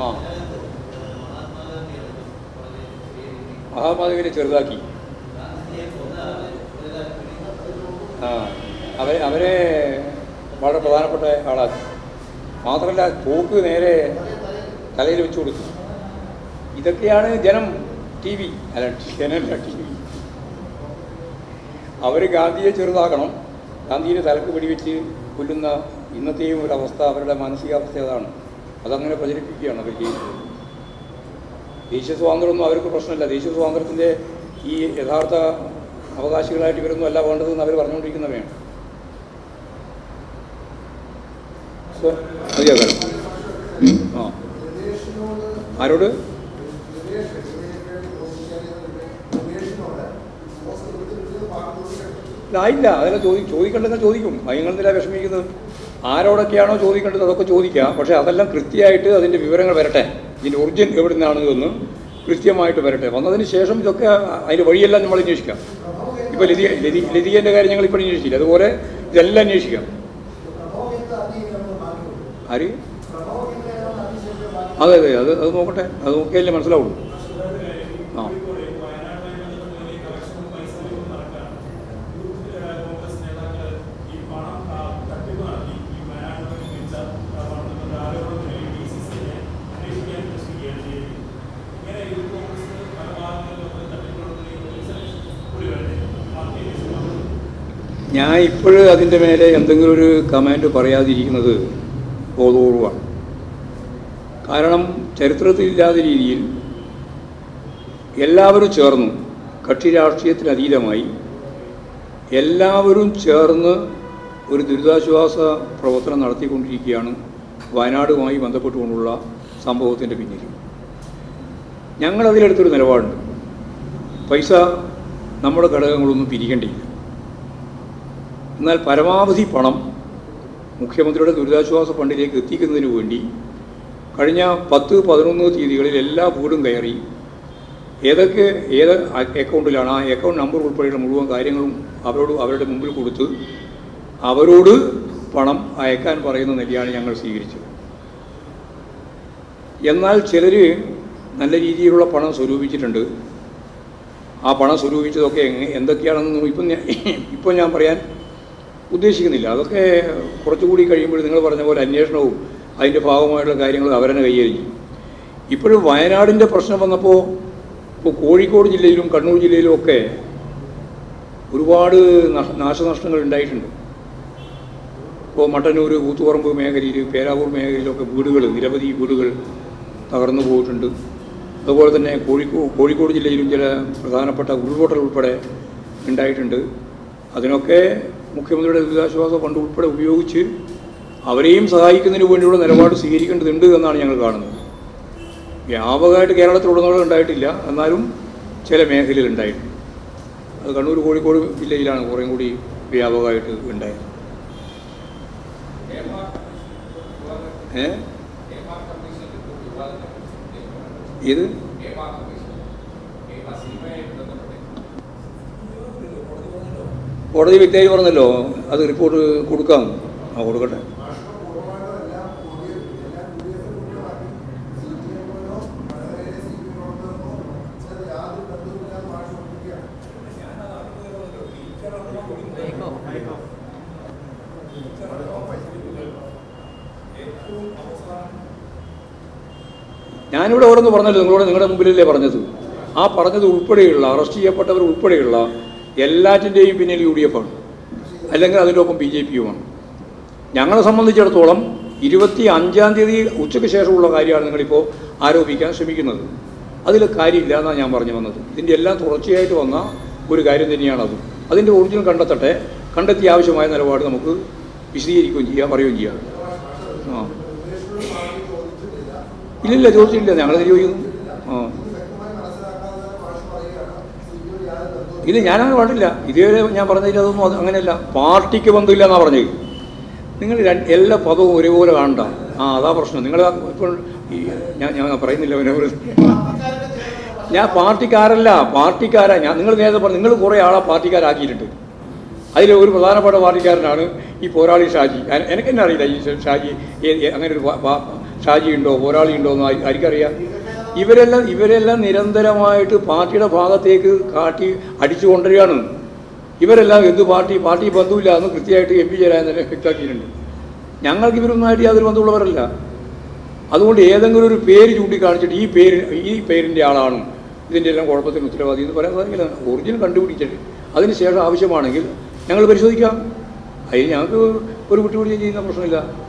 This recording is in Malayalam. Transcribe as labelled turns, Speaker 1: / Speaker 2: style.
Speaker 1: ആ മഹാത്മാഗാന്ധിനെ ചെറുതാക്കി. ആ അവരെ വളരെ പ്രധാനപ്പെട്ട ആളാക്കി. മാത്രമല്ല തോക്ക് നേരെ തലയിൽ വെച്ചു കൊടുത്തു. ഇതൊക്കെയാണ് ജനം ടി വി അല്ല ജനമല്ല ടി വി. അവർ ഗാന്ധിയെ ചെറുതാക്കണം, ഗാന്ധിയെ തലക്ക് വെടിവെച്ച് കൊല്ലുന്ന ഇന്നത്തെയും ഒരവസ്ഥ, അവരുടെ മാനസികാവസ്ഥ അതാണ്. അതങ്ങനെ പ്രചരിപ്പിക്കുകയാണ് അവർ ചെയ്യുന്നത്. ദേശീയ സ്വാതന്ത്ര്യമൊന്നും അവർക്ക് പ്രശ്നമില്ല. ദേശീയ സ്വാതന്ത്ര്യത്തിൻ്റെ ഈ യഥാർത്ഥ അവകാശികളായിട്ട് ഇവരൊന്നും അല്ല വേണ്ടതെന്ന് അവർ പറഞ്ഞുകൊണ്ടിരിക്കുന്നവയാണ്. മതിയാകാലം. ആ ആരോട്? ഇല്ല, അതെല്ലാം ചോദിക്കേണ്ടതെന്ന് ചോദിക്കും. ഭയങ്കര വിഷമിക്കുന്നത് ആരോടൊക്കെയാണോ ചോദിക്കേണ്ടത് അതൊക്കെ ചോദിക്കാം. പക്ഷേ അതെല്ലാം കൃത്യമായിട്ട് അതിൻ്റെ വിവരങ്ങൾ വരട്ടെ. ഇതിൻ്റെ ഒറിജിൻ എവിടെ നിന്നാണ് ഇതൊന്ന് കൃത്യമായിട്ട് വരട്ടെ. വന്നതിന് ശേഷം ഇതൊക്കെ അതിൻ്റെ വഴിയെല്ലാം നമ്മൾ അന്വേഷിക്കാം. ഇപ്പോൾ ലതികേൻ്റെ കാര്യം ഞങ്ങൾ ഇപ്പോൾ അന്വേഷിച്ചില്ല, അതുപോലെ ഇതെല്ലാം അന്വേഷിക്കാം. ആര്? അതെ അതെ, അത് നോക്കട്ടെ, അത് നോക്കിയാലേ മനസ്സിലാവുള്ളൂ. ആ ഞാൻ ഇപ്പോഴും അതിൻ്റെ മേലെ എന്തെങ്കിലും ഒരു കമൻറ്റ് പറയാതിരിക്കുന്നത് ബോധപൂർവമാണ്. കാരണം ചരിത്രത്തിലില്ലാത്ത രീതിയിൽ എല്ലാവരും ചേർന്നു, കക്ഷി രാഷ്ട്രീയത്തിനതീതമായി എല്ലാവരും ചേർന്ന് ഒരു ദുരിതാശ്വാസ പ്രവർത്തനം നടത്തിക്കൊണ്ടിരിക്കുകയാണ് വയനാടുമായി ബന്ധപ്പെട്ടുകൊണ്ടുള്ള സംഭവത്തിൻ്റെ പിന്നിൽ. ഞങ്ങളതിലെടുത്തൊരു നിലപാടുണ്ട്. പൈസ നമ്മുടെ ഘടകങ്ങളൊന്നും പിരിക്കേണ്ടിയില്ല. എന്നാൽ പരമാവധി പണം മുഖ്യമന്ത്രിയുടെ ദുരിതാശ്വാസ ഫണ്ടിലേക്ക് എത്തിക്കുന്നതിന് വേണ്ടി കഴിഞ്ഞ 10-11 തീയതികളിൽ എല്ലാ വീടും കയറി ഏത് അക്കൗണ്ടിലാണ് ആ അക്കൗണ്ട് നമ്പർ ഉൾപ്പെടെയുള്ള മുഴുവൻ കാര്യങ്ങളും അവരുടെ മുമ്പിൽ കൊടുത്ത് അവരോട് പണം അയക്കാൻ പറയുന്ന നിലയാണ് ഞങ്ങൾ സ്വീകരിച്ചത്. എന്നാൽ ചിലർ നല്ല രീതിയിലുള്ള പണം സ്വരൂപിച്ചിട്ടുണ്ട്. ആ പണം സ്വരൂപിച്ചതൊക്കെ എന്തൊക്കെയാണെന്ന് ഇപ്പം ഞാൻ പറയാൻ ഉദ്ദേശിക്കുന്നില്ല. അതൊക്കെ കുറച്ചുകൂടി കഴിയുമ്പോൾ നിങ്ങൾ പറഞ്ഞ പോലെ അന്വേഷണവും അതിൻ്റെ ഭാഗമായിട്ടുള്ള കാര്യങ്ങൾ അവരെന്നെ കൈകാര്യം. ഇപ്പോഴും വയനാടിൻ്റെ പ്രശ്നം വന്നപ്പോൾ ഇപ്പോൾ കോഴിക്കോട് ജില്ലയിലും കണ്ണൂർ ജില്ലയിലും ഒക്കെ ഒരുപാട് നാശനഷ്ടങ്ങൾ ഉണ്ടായിട്ടുണ്ട്. ഇപ്പോൾ മട്ടന്നൂർ, കൂത്തുപറമ്പ് മേഖലയിൽ, പേരാവൂർ മേഖലയിലൊക്കെ നിരവധി വീടുകൾ തകർന്നു പോയിട്ടുണ്ട്. അതുപോലെ തന്നെ കോഴിക്കോട് ജില്ലയിലും ചില പ്രധാനപ്പെട്ട ഉരുൾപൊട്ടൽ ഉൾപ്പെടെ ഉണ്ടായിട്ടുണ്ട്. അതിനൊക്കെ മുഖ്യമന്ത്രിയുടെ ദുരിതാശ്വാസ ഫണ്ട് ഉൾപ്പെടെ ഉപയോഗിച്ച് അവരെയും സഹായിക്കുന്നതിന് വേണ്ടിയുള്ള നിലപാട് സ്വീകരിക്കേണ്ടതുണ്ട് എന്നാണ് ഞങ്ങൾ കാണുന്നത്. വ്യാപകമായിട്ട് കേരളത്തിലുടനീളം ഉണ്ടായിട്ടില്ല, എന്നാലും ചില മേഖലയിൽ ഉണ്ടായിട്ടുണ്ട്. അത് കണ്ണൂർ, കോഴിക്കോട് ജില്ലയിലാണ് കുറേയും കൂടി വ്യാപകമായിട്ട് ഉണ്ടായത്. ഇത് കോടതി വ്യക്തിയായി പറഞ്ഞല്ലോ അത് റിപ്പോർട്ട് കൊടുക്കാം. കൊടുക്കട്ടെ. ഞാനിവിടെ ഓരോന്ന് പറഞ്ഞല്ലോ, നിങ്ങളുടെ മുമ്പിലല്ലേ പറഞ്ഞത്. ആ പറഞ്ഞത് ഉൾപ്പെടെയുള്ള അറസ്റ്റ് ചെയ്യപ്പെട്ടവർ ഉൾപ്പെടെയുള്ള എല്ലാറ്റിൻ്റെയും പിന്നിൽ UDF ആണ്, അല്ലെങ്കിൽ അതിൻ്റെ ഒപ്പം BJPയുമാണ്. ഞങ്ങളെ സംബന്ധിച്ചിടത്തോളം 25-ാം തീയതി ഉച്ചയ്ക്ക് ശേഷമുള്ള കാര്യമാണ് നിങ്ങളിപ്പോൾ ആരോപിക്കാൻ ശ്രമിക്കുന്നത്. അതിൽ കാര്യമില്ല എന്നാണ് ഞാൻ പറഞ്ഞു വന്നത്. ഇതിൻ്റെ എല്ലാം തുടർച്ചയായിട്ട് വന്ന ഒരു കാര്യം തന്നെയാണത്. അതിൻ്റെ ഒറിജിനൽ കണ്ടെത്തി ആവശ്യമായ നിലപാട് നമുക്ക് വിശദീകരിക്കുകയും ചെയ്യാം, പറയുകയും ചെയ്യാം. ആ ഇല്ലില്ല, ചോദിച്ചിട്ടില്ല, ഞങ്ങളത് ചോദിക്കുന്നു. ഇത് ഞാനങ്ങനെ പാടില്ല. ഇതേവരെ ഞാൻ പറഞ്ഞതിൽ അതൊന്നും അങ്ങനെയല്ല. പാർട്ടിക്ക് ബന്ധമില്ല എന്നാണ് പറഞ്ഞത്. നിങ്ങൾ എല്ലാ പദവും ഒരേപോലെ കാണണ്ട. അതാ പ്രശ്നം. നിങ്ങൾ ഇപ്പോൾ ഞാൻ പറയുന്നില്ല, ഞാൻ പാർട്ടിക്കാരാ നിങ്ങൾ നേരത്തെ പറഞ്ഞു. നിങ്ങൾ കുറേ ആളെ പാർട്ടിക്കാരാക്കിയിട്ടുണ്ട്. അതിൽ ഒരു പ്രധാനപ്പെട്ട പാർട്ടിക്കാരനാണ് ഈ പോരാളി ഷാജി. എനിക്കെന്നെ അറിയില്ല ഈ ഷാജി അങ്ങനെ ഒരു ഷാജി ഉണ്ടോ പോരാളിയുണ്ടോ എന്ന് ആർക്കറിയാം. ഇവരെല്ലാം നിരന്തരമായിട്ട് പാർട്ടിയുടെ ഭാഗത്തേക്ക് കാട്ടി അടിച്ചു കൊണ്ടുവരികയാണ്. ഇവരെല്ലാം എന്ത് പാർട്ടി ബന്ധമില്ല എന്ന് കൃത്യമായിട്ട് എം പി ജയരാജൻ തന്നെ വ്യക്തമാക്കിയിട്ടുണ്ട്. ഞങ്ങൾക്ക് ഇവരൊന്നായിട്ട് യാതൊരു ബന്ധമുള്ളവരല്ല. അതുകൊണ്ട് ഏതെങ്കിലും ഒരു പേര് ചൂണ്ടിക്കാണിച്ചിട്ട് ഈ പേരിൻ്റെ ആളാണ് ഇതിൻ്റെ എല്ലാം കുഴപ്പത്തിന് ഉത്തരവാദി എന്ന് പറയാൻ സാധിക്കില്ല. ഒറിജിനൽ കണ്ടുപിടിച്ചിട്ട് അതിന് ശേഷം ആവശ്യമാണെങ്കിൽ ഞങ്ങൾ പരിശോധിക്കാം. അതിന് ഞങ്ങൾക്ക് ഒരു വിട്ടുപിടിച്ച് ചെയ്യുന്ന പ്രശ്നമില്ല.